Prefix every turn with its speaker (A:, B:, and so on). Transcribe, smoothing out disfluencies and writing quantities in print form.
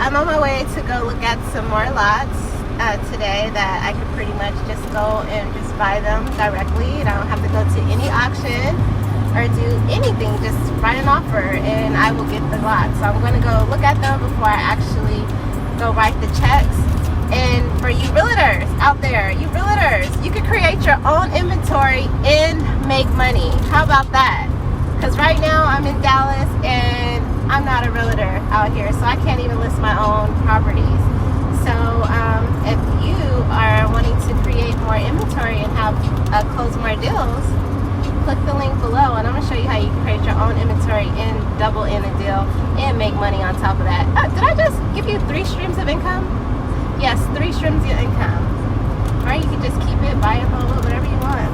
A: I'm on my way to go look at some more lots today that I could pretty much just go and just buy them directly. And I don't have to go to any auction or do anything, just write an offer and I will get the lot. So I'm going to go look at them before I actually go write the checks. And for you realtors out there, you can create your own inventory and make money. How about that? Because right now I'm in Dallas and I'm not a realtor out here, so I can't even list my own properties. So if you are wanting to create more inventory and have close more deals, click the link below and I'm going to show you how you can create your own inventory and double in a deal and make money on top of that. Did I just give you 3 streams of income? Yes, 3 streams of income. Or you can just keep it, buy it, hold it, whatever you want.